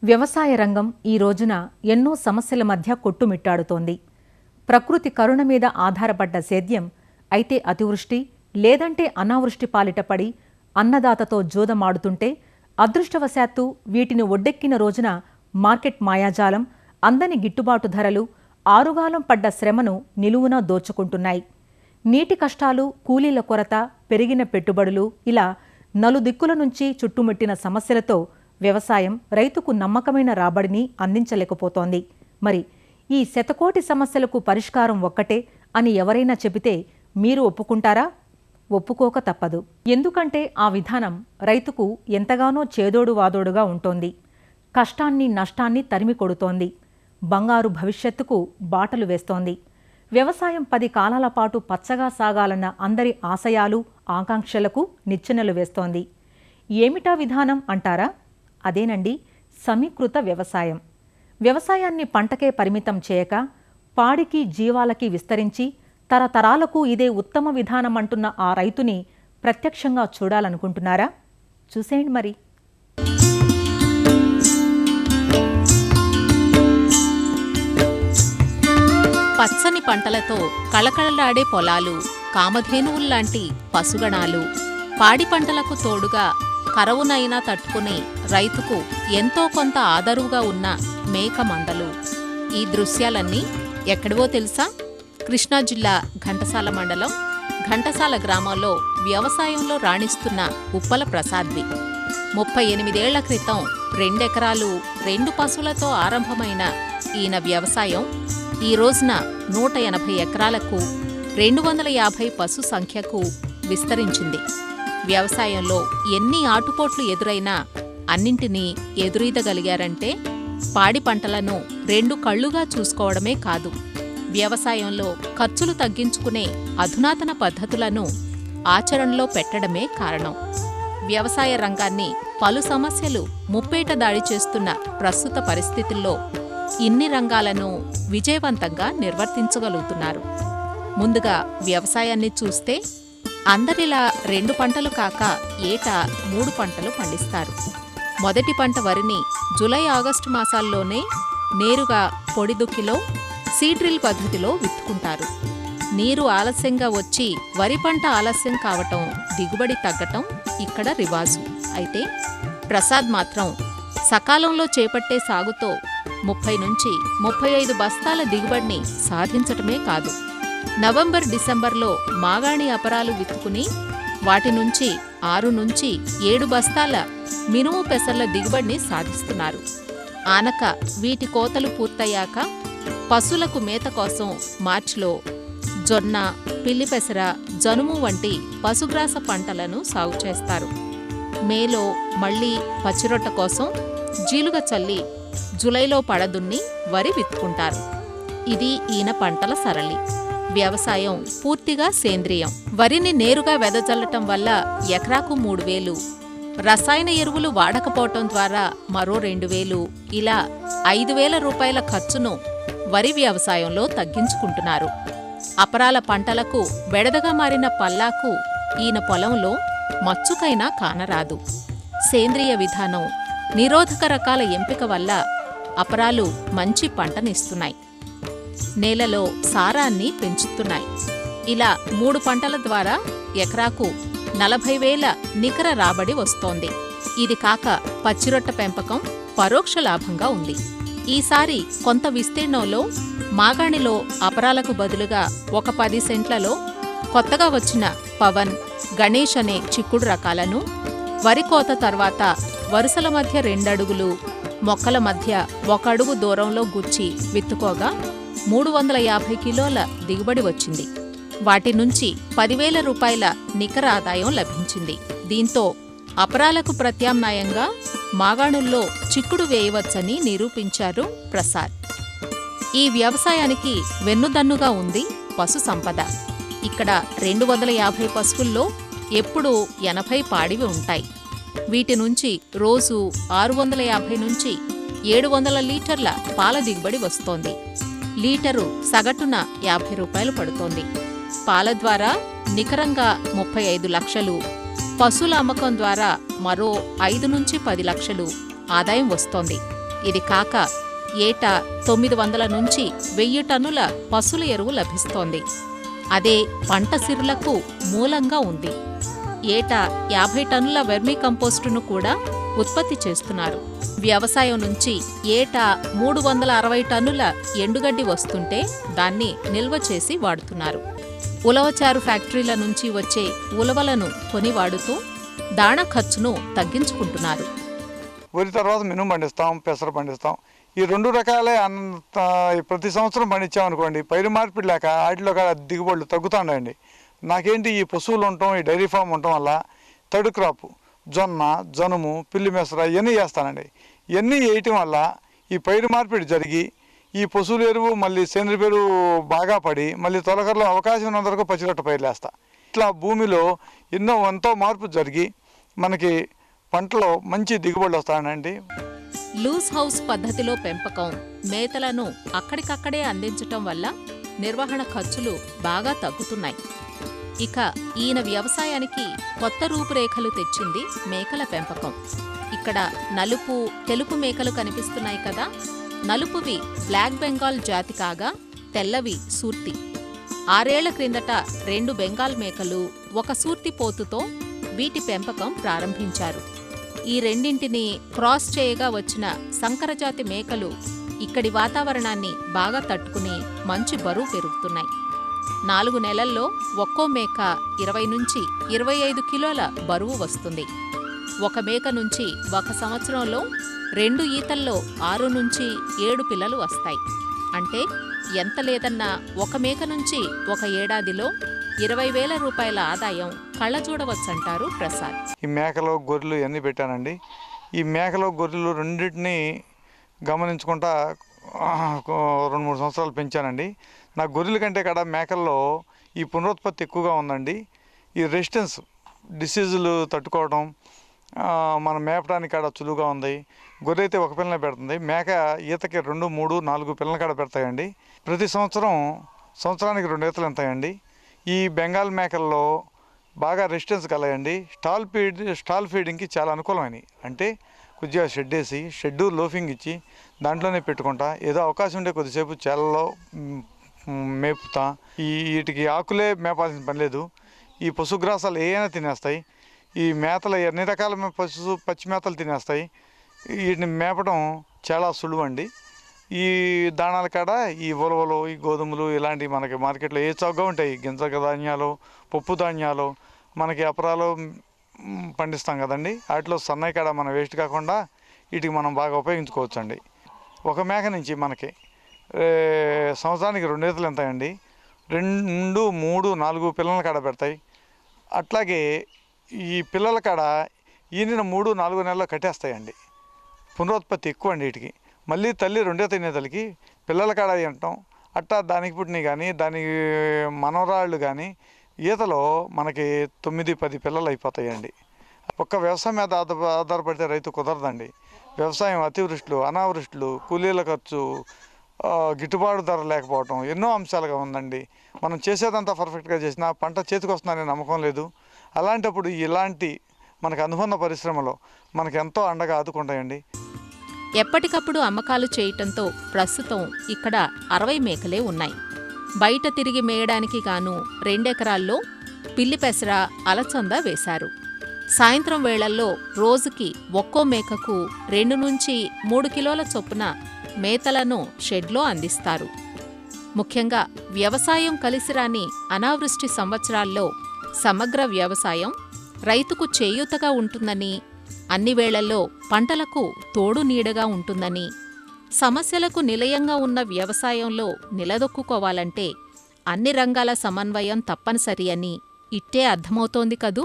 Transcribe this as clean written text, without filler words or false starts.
వ్యవసాయ రంగం ఈ రోజున ఎన్నో సమస్యల మధ్య కొట్టుమిట్టాడుతోంది. ప్రకృతి కరుణ మీద ఆధారపడ్డ సేద్యం అయితే అతివృష్టి లేదంటే అనావృష్టి పాలిట పడి అన్నదాతతో జూదమాడుతుంటే అదృష్టవశాత్తు వీటిని ఒడ్డెక్కిన రోజున మార్కెట్ మాయాజాలం, అందని గిట్టుబాటు ధరలు, ఆరుగాలం పడ్డ శ్రమను నిలువునా దోచుకుంటున్నాయి. నీటి కష్టాలు, కూలీల కొరత, పెరిగిన పెట్టుబడులు ఇలా నలుదిక్కుల నుంచి చుట్టుముట్టిన సమస్యలతో వ్యవసాయం రైతుకు నమ్మకమైన రాబడిని అందించలేకపోతోంది. మరి ఈ శతకోటి సమస్యలకు పరిష్కారం ఒక్కటే అని ఎవరైనా చెబితే మీరు ఒప్పుకుంటారా? ఒప్పుకోక తప్పదు. ఎందుకంటే ఆ విధానం రైతుకు ఎంతగానో చేదోడు వాదోడుగా ఉంటోంది. కష్టాన్ని నష్టాన్ని తరిమి కొడుతోంది. బంగారు భవిష్యత్తుకు బాటలు వేస్తోంది. వ్యవసాయం 10 కాలాల పాటు పచ్చగా సాగాలన్న అందరి ఆశయాలు, ఆకాంక్షలకు నిచ్చెనలు వేస్తోంది. ఏమిటా విధానం అంటారా? అదేనండి సమీకృత వ్యవసాయం. వ్యవసాయాన్ని పంటకే పరిమితం చేయక పాడికి, జీవాలకి విస్తరించి తరతరాలకు ఇదే ఉత్తమ విధానం అంటున్న ఆ రైతుని ప్రత్యక్షంగా చూడాలనుకుంటున్నారా? చూసేయండి మరి. పచ్చని పంటలతో కళకళలాడే పొలాలు, కామధేనువుల్లాంటి పశుగణాలు, పాడి పంటలకు తోడుగా కరవునైనా తట్టుకుని రైతుకు ఎంతో కొంత ఆదరువుగా ఉన్న మేక మందలు. ఈ దృశ్యాలన్నీ ఎక్కడివో తెలుసా? కృష్ణా జిల్లా ఘంటసాల మండలం ఘంటసాల గ్రామంలో వ్యవసాయంలో రాణిస్తున్న ఉప్పల ప్రసాద్వి. 38 ఏళ్ల క్రితం 2 ఎకరాలు 2 పశువులతో ఆరంభమైన ఈయన వ్యవసాయం ఈ రోజున 180 ఎకరాలకు 250 పశు సంఖ్యకు విస్తరించింది. వ్యవసాయంలో ఎన్ని ఆటుపోట్లు ఎదురైనా అన్నింటినీ ఎదురీదగలిగారంటే పాడి పంటలను 2 కళ్లుగా చూసుకోవడమే కాదు, వ్యవసాయంలో ఖర్చులు తగ్గించుకునే అధునాతన పద్ధతులను ఆచరణలో పెట్టడమే కారణం. వ్యవసాయ రంగాన్ని పలు సమస్యలు ముప్పేట దాడి చేస్తున్న ప్రస్తుత పరిస్థితుల్లో ఇన్ని రంగాలను విజయవంతంగా నిర్వర్తించగలుగుతున్నారు. ముందుగా వ్యవసాయాన్ని చూస్తే అందరిలా 2 పంటలు కాక ఏటా 3 పంటలు పండిస్తారు. మొదటి పంట వరిని జూలై, ఆగస్టు మాసాల్లోనే నేరుగా పొడిదుక్కిలో సీడ్రిల్ పద్ధతిలో విత్తుకుంటారు. నీరు ఆలస్యంగా వచ్చి వరి పంట ఆలస్యం కావటం, దిగుబడి తగ్గటం ఇక్కడ రివాజు. అయితే ప్రసాద్ మాత్రం సకాలంలో చేపట్టే సాగుతో 30 నుంచి 35 బస్తాల దిగుబడిని సాధించటమే కాదు, నవంబర్, డిసెంబర్లో మాగాణి అపరాలు విత్తుకుని వాటి నుంచి 6 నుంచి 7 బస్తాల మినుము పెసర్ల దిగుబడిని సాధిస్తున్నారు. ఆనక వీటి కోతలు పూర్తయ్యాక పశువులకు మేత కోసం మార్చిలో జొన్న, పిల్లి పెసర, జనుము వంటి పశుగ్రాస పంటలను సాగు చేస్తారు. మేలో మళ్లీ పచ్చిరొట్ట కోసం జీలుగ చల్లి జులైలో పడదున్ని వరి విత్తుకుంటారు. ఇది ఈయన పంటల సరళి. వ్యవసాయం పూర్తిగా సేంద్రియం. వరిని నేరుగా వెదజల్లటం వల్ల ఎకరాకు 3000, రసాయన ఎరువులు వాడకపోవటం ద్వారా మరో 2000, ఇలా 5000 రూపాయల ఖర్చును వరి వ్యవసాయంలో తగ్గించుకుంటున్నారు. అపరాల పంటలకు బెడదగా మారిన పల్లాకు ఈయన పొలంలో మచ్చుకైనా కానరాదు. సేంద్రియ విధానం, నిరోధక రకాల ఎంపిక వల్ల అపరాలు మంచి పంటనిస్తున్నాయి, నేలలో సారాన్ని పెంచుతున్నాయి. ఇలా 3 పంటల ద్వారా ఎకరాకు 40,000 నికర రాబడి వస్తోంది. ఇది కాక పచ్చిరొట్ట పెంపకం పరోక్ష లాభంగా ఉంది. ఈసారి కొంత విస్తీర్ణంలో మాగాణిలో అపరాలకు బదులుగా ఒక 10 సెంట్లలో కొత్తగా వచ్చిన పవన్, గణేష్ అనే చిక్కుడు రకాలను వరి కోత తర్వాత వరుసల మధ్య 2 అడుగులు, మొక్కల మధ్య 1 అడుగు దూరంలో గుచ్చి విత్తుకోగా 350 కిలోల దిగుబడి వచ్చింది. వాటి నుంచి 10,000 రూపాయల నికర ఆదాయం లభించింది. దీంతో అపరాలకు ప్రత్యామ్నాయంగా మాగాణుల్లో చిక్కుడు వేయవచ్చని నిరూపించారు ప్రసాద్. ఈ వ్యవసాయానికి వెన్నుదన్నుగా ఉంది పశు సంపద. ఇక్కడ 250 పశువుల్లో ఎప్పుడూ 80 పాడివి ఉంటాయి. వీటి నుంచి రోజు 650 నుంచి 700 లీటర్ల పాల దిగుబడి వస్తోంది. లీటరు సగటున 50 రూపాయలు పడుతోంది. పాల ద్వారా నికరంగా 35 లక్షలు, పశువుల అమ్మకం ద్వారా మరో 5 నుంచి 10 లక్షలు ఆదాయం వస్తోంది. ఇది కాక ఏటా 900 నుంచి 1000 టన్నుల పశువుల ఎరువు లభిస్తోంది. అదే పంట సిరులకు మూలంగా ఉంది. ఏటా 50 టన్నుల వెర్మీ కంపోస్టును కూడా ఉత్పత్తి చేస్తున్నారు. వ్యవసాయం నుంచి ఏటా 360 టన్నుల ఎండుగడ్డి వస్తుంటే దాన్ని నిల్వ చేసి వాడుతున్నారు. ఉలవచారు ఫ్యాక్టరీల నుంచి వచ్చే ఉలవలను కొని వాడుతూ దాణా ఖర్చును తగ్గించుకుంటున్నారు. వరి తర్వాత మినుము పండిస్తాం, పెసర పండిస్తాం. ఈ 2 రకాలే ప్రతి సంవత్సరం పండించామనుకోండి, పైరు మార్పిడి లేక వాటిలో దిగుబడులు తగ్గుతాయండి. నాకేంటి ఈ పశువులు ఉండటం, ఈ డైరీ ఫామ్ ఉండటం వల్ల థర్డ్ క్రాప్ జొన్న, జనుము, పిల్లి మెసర ఇవన్నీ చేస్తానండి. ఇవన్నీ వేయటం వల్ల ఈ పైరు మార్పిడి జరిగి ఈ పశువుల ఎరువు మళ్ళీ సేంద్రియ ఎరువు బాగా పడి మళ్ళీ తొలకరలో అవకాశం ఉన్నంతవరకు పచ్చిరొట్ట పైర్లు వేస్తా. ఇట్లా భూమిలో ఎంతో మార్పు జరిగి మనకి పంటలో మంచి దిగుబడులు వస్తాయండి. లూజ్ హౌస్ పద్ధతిలో పెంపకం, మేతలను అక్కడికక్కడే అందించటం వల్ల నిర్వహణ ఖర్చులు బాగా తగ్గుతున్నాయి. ఇక ఈయన వ్యవసాయానికి కొత్త రూపురేఖలు తెచ్చింది మేకల పెంపకం. ఇక్కడ నలుపు, తెలుపు మేకలు కనిపిస్తున్నాయి కదా. నలుపువి బ్లాక్ బెంగాల్ జాతి కాగా తెల్లవి సూర్తి. 6 ఏళ్ల క్రిందట 2 బెంగాల్ మేకలు, 1 సూర్తి పోతుతో వీటి పెంపకం ప్రారంభించారు. ఈ రెండింటిని క్రాస్ చేయగా వచ్చిన సంకరజాతి మేకలు ఇక్కడి వాతావరణాన్ని బాగా తట్టుకుని మంచి బరువు పెరుగుతున్నాయి. 4 నెలల్లో ఒక్కో మేక 20 నుంచి 25 కిలోల బరువు వస్తుంది. 1 మేక నుంచి 1 సంవత్సరంలో 2 ఈతల్లో 6 నుంచి 7 పిల్లలు వస్తాయి. అంటే ఎంత లేదన్నా 1 మేక నుంచి 1 ఏడాదిలో 20,000 రూపాయల ఆదాయం కళ్ళజూడవచ్చంటారు ప్రసాద్. ఈ మేకలు, గొర్రెలు ఇవన్నీ పెట్టానండి. ఈ మేకలు, గొర్రెలు రెండింటినీ గమనించుకుంటా 2-3 సంవత్సరాలు పెంచానండి. నా గొర్రెల కంటే మేకల్లో ఈ పునరుత్పత్తి ఎక్కువగా ఉందండి. ఈ రెసిస్టెన్స్ డిసీజులు తట్టుకోవడం, మనం మేపడానికి చులువుగా ఉంది. గొర్రె అయితే 1 పిల్లనే పెడుతుంది. మేక ఈతకి 2, 3, 4 పిల్లలు పెడతాయండి. ప్రతి సంవత్సరానికి 2 ఈతలు ఉంటాయండి. ఈ బెంగాల్ మేకల్లో బాగా రెసిస్టెన్స్ కలయండి. స్టాల్ ఫీడింగ్కి చాలా అనుకూలమైనవి. అంటే కొద్దిగా షెడ్ వేసి, షెడ్డు లోఫింగ్ ఇచ్చి దాంట్లోనే పెట్టుకుంటా, ఏదో అవకాశం ఉంటే కొద్దిసేపు చేలలో మేపుతా. వీటికి ఆకులే మేపాల్సిన పని లేదు. ఈ పశుగ్రాసాలు ఏమైనా తినేస్తాయి. ఈ మేతలు అన్ని రకాల పచ్చి మేతలు తినేస్తాయి. వీటిని మేపడం చాలా సులువు అండి. ఈ దాణాల ఈ ఉలవలు, ఈ గోధుమలు ఇలాంటివి మనకి మార్కెట్లో ఏ చౌకగా ఉంటాయి. గింజ ధాన్యాలు, పప్పు ధాన్యాలు, మనకి అపరాలు పండిస్తాం కదండి. వాటిలో సన్నయ్య మనం వేస్ట్ కాకుండా వీటికి మనం బాగా ఉపయోగించుకోవచ్చు అండి. 1 మేక నుంచి మనకి సంవత్సరానికి 2 ఈతలు ఉంటాయండి. 2, 3, 4 పిల్లల పెడతాయి. అట్లాగే ఈ పిల్లల ఈనిన 3, 4 నెలల్లో కట్టేస్తాయండి. పునరుత్పత్తి ఎక్కువ అండి వీటికి. మళ్ళీ తల్లి 2 ఈత ఈనేతలకి పిల్లల తినటం, అట్టా దానికి పుట్టినవి కానీ దానికి మనవరాళ్ళు కానీ ఈతలో మనకి 9-10 పిల్లలు అయిపోతాయండి. ఒక్క వ్యవసాయం మీద ఆధారపడితే రైతు కుదరదండి. వ్యవసాయం అతివృష్టిలు, అనావృష్టిలు, కూలీల ఖర్చు, గిట్టుబాటు ధర లేకపోవటం ఎన్నో అంశాలుగా ఉందండి. మనం చేసేదంతా పర్ఫెక్ట్గా చేసినా పంట చేతికి వస్తుందనే నమ్మకం లేదు. అలాంటప్పుడు ఇలాంటి మనకు అనుబంధ పరిశ్రమలో మనకు ఎంతో అండగా ఆదుకుంటాయండి. ఎప్పటికప్పుడు అమ్మకాలు చేయటంతో ప్రస్తుతం ఇక్కడ 60 మేకలే ఉన్నాయి. బయట తిరిగి మేయడానికి గాను 2 ఎకరాల్లో పిల్లి పెసర, అలచంద వేశారు. సాయంత్రం వేళల్లో రోజుకి ఒక్కో మేకకు 2 నుంచి 3 కిలోల చొప్పున మేతలను షెడ్లో అందిస్తారు. ముఖ్యంగా వ్యవసాయం కలిసిరాని అనావృష్టి సంవత్సరాల్లో సమగ్ర వ్యవసాయం రైతుకు చేయూతగా ఉంటుందని, అన్ని వేళల్లో పంటలకు తోడు నీడగా ఉంటుందని, సమస్యలకు నిలయంగా ఉన్న వ్యవసాయంలో నిలదొక్కుకోవాలంటే అన్ని రంగాల సమన్వయం తప్పనిసరి అని ఇట్టే అర్థమవుతోంది కదూ.